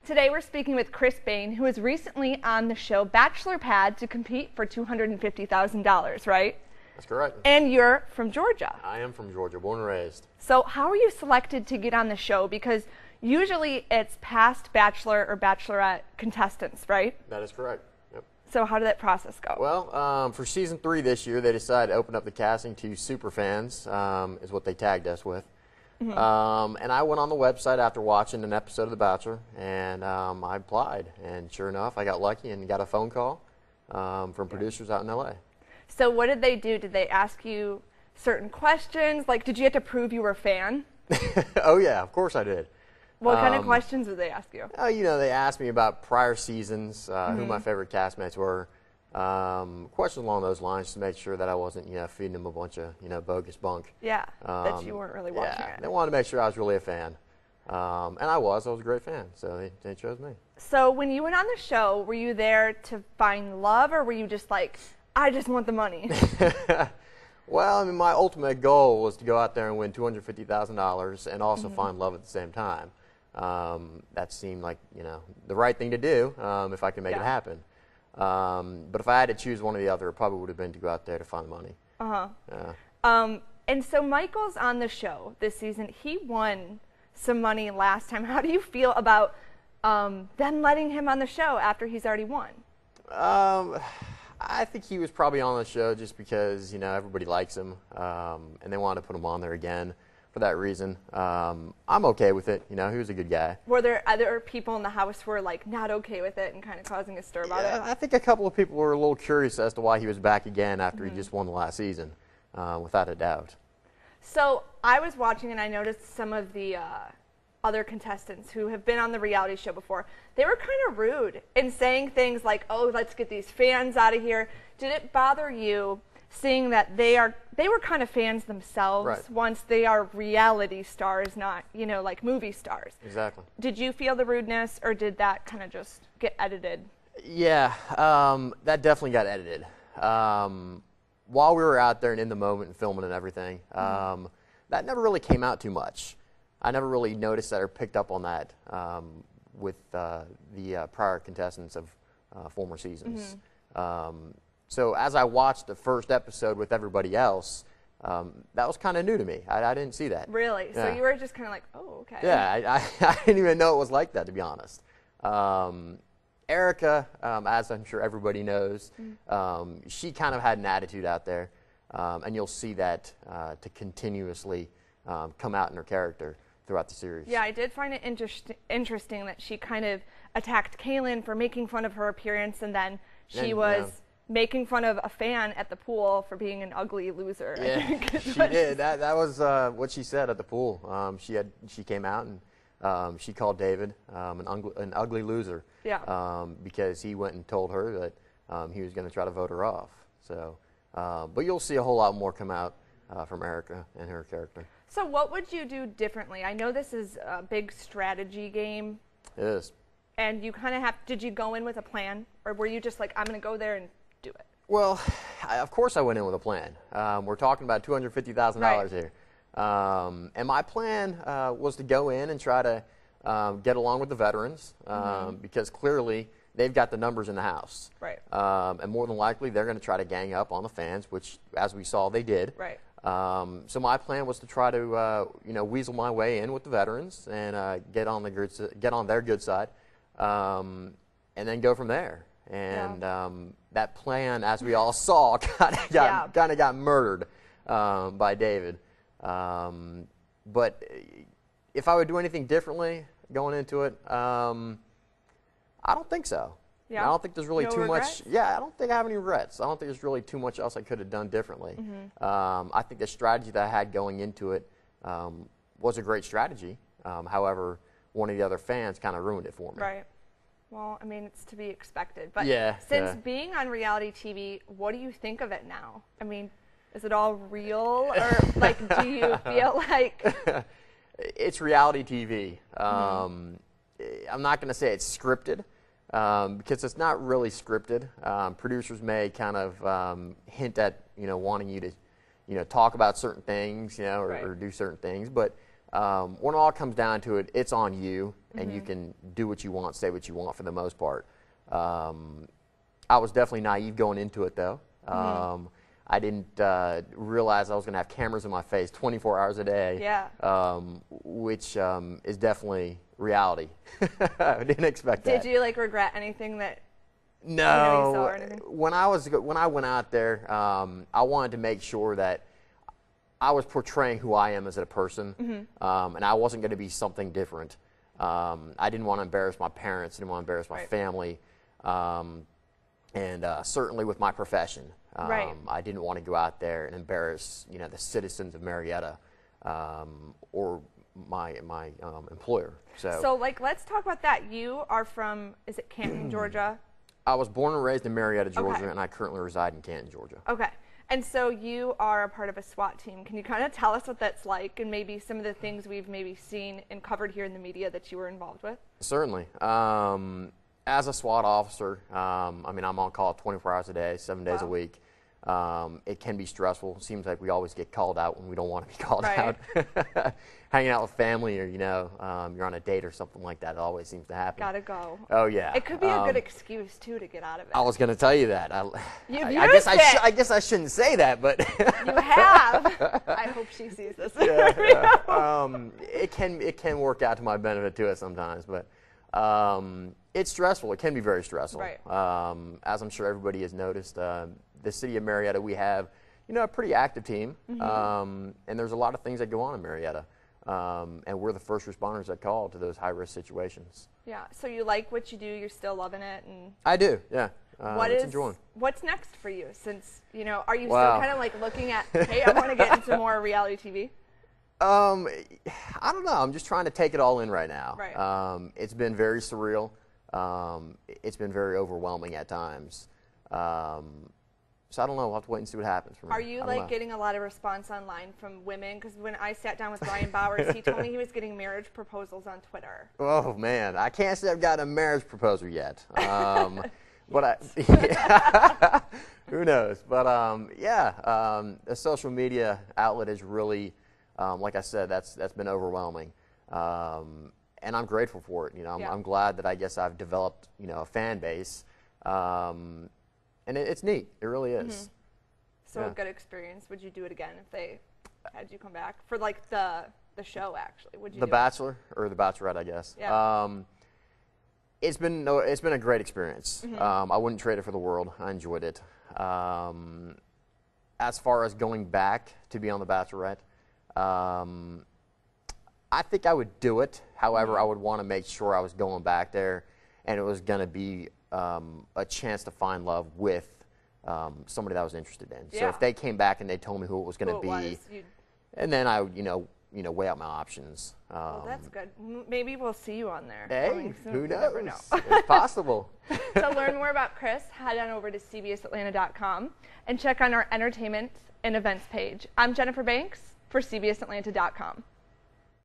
Today we're speaking with Chris Bain, who was recently on the show Bachelor Pad to compete for $250,000, right? That's correct. And you're from Georgia. I am from Georgia, born and raised. So how were you selected to get on the show? Because usually it's past Bachelor or Bachelorette contestants, right? That is correct. Yep. So how did that process go? Well, for season 3 this year, they decided to open up the casting to super fans, is what they tagged us with. Mm-hmm. And I went on the website after watching an episode of The Bachelor, and I applied. And sure enough, I got lucky and got a phone call from producers out in L.A. So what did they do? Did they ask you certain questions? Like, did you have to prove you were a fan? Oh, yeah, of course I did. What kind of questions did they ask you? You know, they asked me about prior seasons, who my favorite castmates were, questions along those lines to make sure that I wasn't, feeding them a bunch of, bogus bunk. Yeah, that you weren't really watching it. They wanted to make sure I was really a fan. And I was a great fan, so they chose me. So when you went on the show, were you there to find love, or were you just like, I just want the money? Well, I mean, my ultimate goal was to go out there and win $250,000 and also find love at the same time. That seemed like, the right thing to do if I could make it happen. But if I had to choose one or the other, it probably would have been to go out there to find the money. And so Michael's on the show this season. He won some money last time. How do you feel about them letting him on the show after he's already won? I think he was probably on the show just because, everybody likes him, and they wanted to put him on there again for that reason. I'm okay with it. He was a good guy. Were there other people in the house who were, like, not okay with it and kind of causing a stir about it? I think a couple of people were a little curious as to why he was back again after he just won the last season, without a doubt. So I was watching and I noticed some of the other contestants who have been on the reality show before. They were kind of rude in saying things like, oh, let's get these fans out of here. Did it bother you seeing that they were kind of fans themselves once they are reality stars, not, like movie stars? Exactly. Did you feel the rudeness, or did that kind of just get edited? Yeah, that definitely got edited. While we were out there and in the moment and filming and everything, that never really came out too much. I never really noticed that or picked up on that with the prior contestants of former seasons. So as I watched the first episode with everybody else, that was kind of new to me. I didn't see that. Really? Yeah. So you were just kind of like, oh, okay. Yeah, I didn't even know it was like that, to be honest. Erica, as I'm sure everybody knows, she kind of had an attitude out there, and you'll see that to continuously come out in her character throughout the series. Yeah, I did find it interesting that she kind of attacked Kaylin for making fun of her appearance, and then she was making fun of a fan at the pool for being an ugly loser. Yeah, she did. That was what she said at the pool. She came out and she called David an ugly loser. Yeah. Because he went and told her that he was going to try to vote her off. So, but you'll see a whole lot more come out from Erica and her character. So what would you do differently? I know this is a big strategy game. It is. And you kind of did you go in with a plan? Or were you just like, I'm going to go there and do it? Well, of course I went in with a plan. We're talking about $250,000 here. And my plan was to go in and try to get along with the veterans because clearly they've got the numbers in the house. Right. And more than likely they're going to try to gang up on the fans, which, as we saw, they did. Right. So my plan was to try to, weasel my way in with the veterans and get on their good side, and then go from there. And that plan, as we all saw, kind of got murdered by David. But if I would do anything differently going into it, I don't think so. Yeah. I don't think there's really too much. Yeah, I don't think I have any regrets. I don't think there's really too much else I could have done differently. I think the strategy that I had going into it was a great strategy. However, one of the other fans kind of ruined it for me. Right. Well, I mean, it's to be expected. But since being on reality TV, what do you think of it now? I mean, is it all real, or like, do you feel like it's reality TV? I'm not going to say it's scripted. Because it's not really scripted. Producers may kind of hint at, wanting you to, talk about certain things, or do certain things. But when it all comes down to it, it's on you. and you can do what you want, say what you want for the most part. I was definitely naive going into it, though. I didn't realize I was going to have cameras in my face 24 hours a day, which is definitely reality. I didn't expect that. Did you like regret anything that No. you saw or anything? When I went out there, I wanted to make sure that I was portraying who I am as a person, and I wasn't going to be something different. I didn't want to embarrass my parents, didn't want to embarrass my family, and certainly with my profession. I didn't want to go out there and embarrass, the citizens of Marietta or my employer. So, like, let's talk about that. You are from, is it Canton, Georgia? I was born and raised in Marietta, Georgia, and I currently reside in Canton, Georgia. Okay. And so you are a part of a SWAT team. Can you kind of tell us what that's like and maybe some of the things we've maybe seen and covered here in the media that you were involved with? Certainly. As a SWAT officer, I'm on call 24 hours a day, 7 days a week. It can be stressful. It seems like we always get called out when we don't want to be called out. Hanging out with family or, you're on a date or something like that. It always seems to happen. Gotta go. Oh, yeah. It could be a good excuse, too, to get out of it. I was going to tell you that. I guess I shouldn't say that, but... You have. I hope she sees this. It can work out to my benefit, too, at sometimes, but it's stressful. It can be very stressful. As I'm sure everybody has noticed, the city of Marietta, we have, a pretty active team, and there's a lot of things that go on in Marietta. And we're the first responders that call to those high-risk situations. Yeah. So you like what you do? You're still loving it, and I do. Yeah. Enjoying. What's next for you? Since are you still kind of like looking at? Hey, I want to get into more reality TV. I don't know. I'm just trying to take it all in right now. It's been very surreal. It's been very overwhelming at times. So I don't know. We'll have to wait and see what happens for me. Are you getting a lot of response online from women? Because when I sat down with Brian Bowers, he told me he was getting marriage proposals on Twitter. Oh man, I can't say I've gotten a marriage proposal yet. But who knows? But the social media outlet is really, like I said, that's been overwhelming. And I'm grateful for it. I'm glad that I guess I've developed, a fan base. And it's neat. It really is. So a good experience. Would you do it again if they had you come back for like the show? Actually, would you? The Bachelor or the Bachelorette, I guess. Yeah. It's been a great experience. I wouldn't trade it for the world. I enjoyed it. As far as going back to be on the Bachelorette, I think I would do it. However, I would want to make sure I was going back there, and it was going to be a chance to find love with somebody that I was interested in. So if they came back and they told me who it was going to be, and then I would, weigh out my options. Well, that's good. Maybe we'll see you on there. Hey, who knows? Never know. It's possible. To learn more about Chris, head on over to cbsatlanta.com and check on our entertainment and events page. I'm Jennifer Banks for cbsatlanta.com.